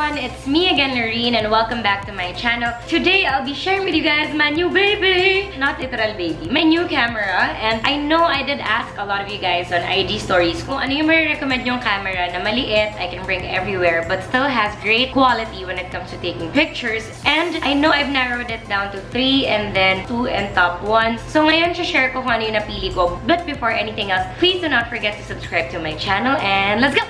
everyone, it's me again, Laureen, and welcome back to my channel. Today, I'll be sharing with you guys my new baby! Not literal baby, my new camera. And I know I did ask a lot of you guys on IG stories kung ano yung recommend yung camera na maliit, I can bring everywhere, but still has great quality when it comes to taking pictures. And I know I've narrowed it down to 3 and then 2 and top 1. So ngayon, share ko kung ano yung napili ko. But before anything else, please do not forget to subscribe to my channel and let's go!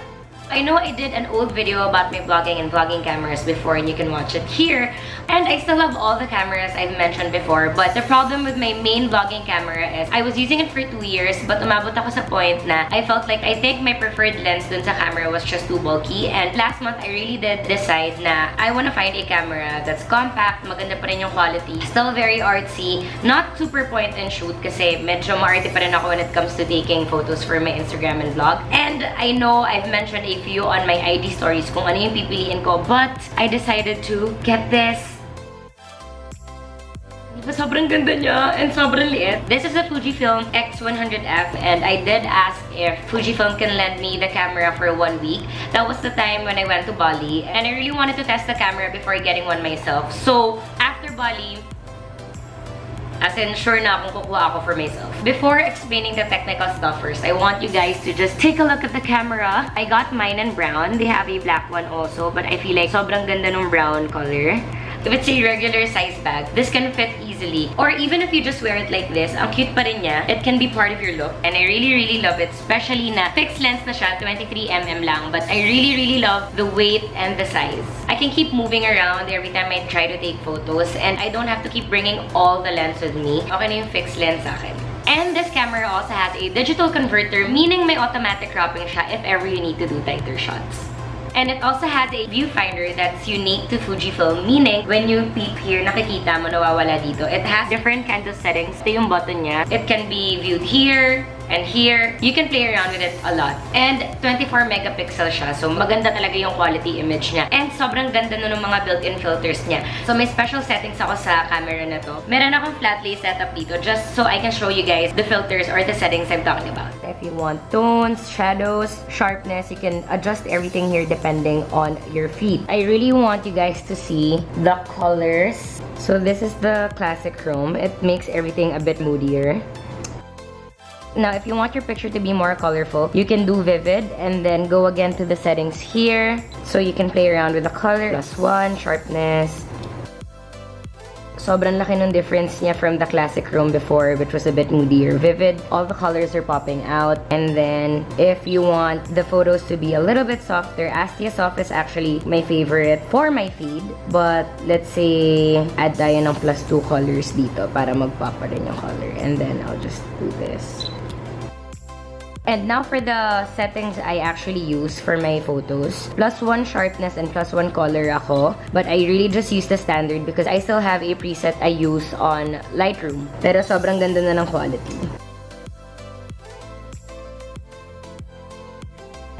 I know I did an old video about my vlogging and vlogging cameras before and you can watch it here. And I still have all the cameras I've mentioned before, but the problem with my main vlogging camera is I was using it for 2 years, but umabot ako sa point na I felt like I think my preferred lens dun sa camera was just too bulky. And last month, I really did decide na I want to find a camera that's compact, maganda pa rin yung quality, still very artsy, not super point and shoot kasi medyo maarte pa rin ako when it comes to taking photos for my Instagram and vlog. And I know I've mentioned a few on my IG stories kung ano yung pipiliin ko, but I decided to get this. Sobrang ganda niya and sobrang liit. This is a Fujifilm X100F and I did ask if Fujifilm can lend me the camera for 1 week. That was the time when I went to Bali and I really wanted to test the camera before getting one myself. So, after Bali, as in, sure na akong kukuha ako for myself. Before explaining the technical stuff first, I want you guys to just take a look at the camera. I got mine in brown. They have a black one also, but I feel like sobrang ganda ng brown color. If it's a regular size bag, this can fit easily. Or even if you just wear it like this, ang cute pa rin niya. It can be part of your look. And I really love it. Especially na fixed lens na siya, 23mm lang. But I really love the weight and the size. I can keep moving around every time I try to take photos. And I don't have to keep bringing all the lens with me. Okay na yung fixed lens sa akin. And this camera also has a digital converter, meaning may automatic cropping siya if ever you need to do tighter shots. And it also has a viewfinder that's unique to Fujifilm, meaning when you peep here, nakikita mo nawawala dito. It has different kinds of settings. Ito yung button niya. It can be viewed here and here. You can play around with it a lot. And 24 megapixel siya, so maganda talaga yung quality image niya. And sobrang ganda nun ng mga built-in filters niya. So may special settings ako sa camera na to. Meron akong flat lay setup dito just so I can show you guys the filters or the settings I'm talking about. If you want tones, shadows, sharpness, you can adjust everything here depending on your feed. I really want you guys to see the colors. So this is the classic chrome. It makes everything a bit moodier. Now, if you want your picture to be more colorful, you can do vivid and then go again to the settings here. So you can play around with the color. +1, sharpness. Sobrang laki ng difference niya from the classic chrome before, which was a bit moodier. Vivid, all the colors are popping out. And then, if you want the photos to be a little bit softer, Astia Soft is actually my favorite for my feed. But, let's say, add tayo ng +2 colors dito para mag-pop pa rin yung color. And then, I'll just do this. And now for the settings I actually use for my photos. +1 sharpness and +1 color ako. But I really just use the standard because I still have a preset I use on Lightroom. Pero sobrang ganda na ng quality.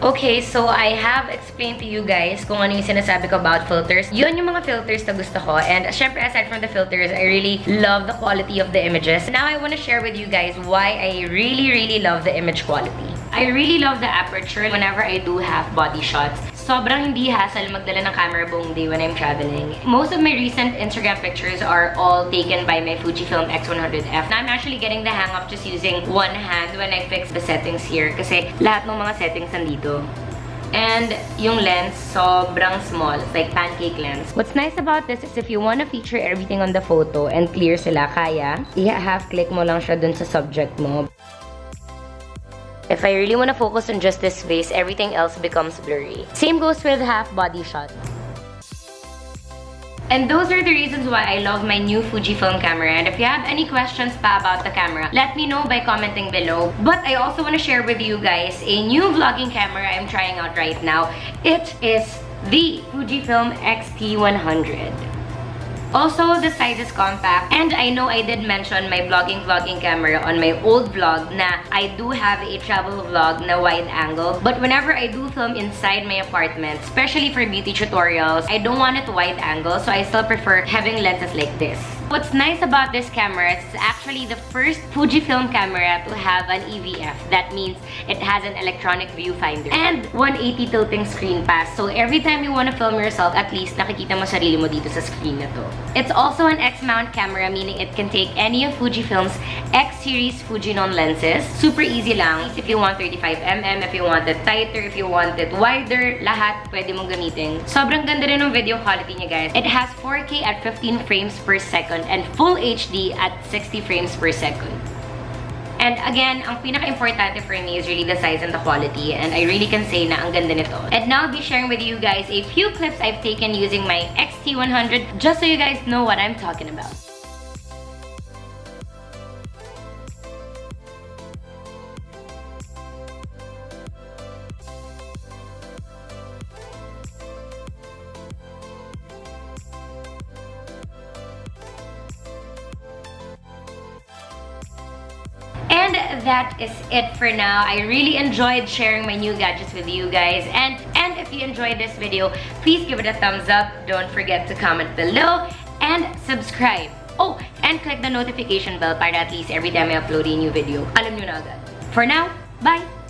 Okay, so I have explained to you guys kung ano yung sinasabi ko about filters. Yun yung mga filters na gusto ko. And syempre, aside from the filters, I really love the quality of the images. Now, I want to share with you guys why I really love the image quality. I really love the aperture whenever I do have body shots. Sobrang hindi hassle magdala ng camera buong day when I'm traveling. Most of my recent Instagram pictures are all taken by my Fujifilm X100F. Now, I'm actually getting the hang of just using one hand when I fix the settings here kasi lahat ng mga settings nandito. And yung lens, sobrang small. It's like pancake lens. What's nice about this is if you want to feature everything on the photo and clear sila, kaya, i-half-click mo lang siya dun sa subject mo. If I really want to focus on just this face, everything else becomes blurry. Same goes with half-body shot. And those are the reasons why I love my new Fujifilm camera. And if you have any questions pa about the camera, let me know by commenting below. But I also want to share with you guys a new vlogging camera I'm trying out right now. It is the Fujifilm XT100. Also, the size is compact. And I know I did mention my vlogging camera on my old vlog na I do have a travel vlog na wide angle. But whenever I do film inside my apartment, especially for beauty tutorials, I don't want it wide angle. So I still prefer having lenses like this. What's nice about this camera is it's actually the first Fujifilm camera to have an EVF. That means it has an electronic viewfinder and 180 tilting screen pass. So every time you want to film yourself, at least nakikita mo sarili mo dito sa screen na to. It's also an X-mount camera, meaning it can take any of Fujifilm's X-series Fujinon lenses. Super easy lang. If you want 35mm, if you want it tighter, if you want it wider, lahat pwede mong gamitin. Sobrang ganda rin ng video quality niya, guys. It has 4K at 15 frames per second and Full HD at 60 frames per second. And again, ang pinaka-importante for me is really the size and the quality, and I really can say na ang ganda nito. And now I'll be sharing with you guys a few clips I've taken using my XT100 just so you guys know what I'm talking about. And that is it for now. I really enjoyed sharing my new gadgets with you guys. And if you enjoyed this video, please give it a thumbs up. Don't forget to comment below and subscribe. Oh, and click the notification bell para at least every time I upload a new video, alam nyo na agad. For now, bye!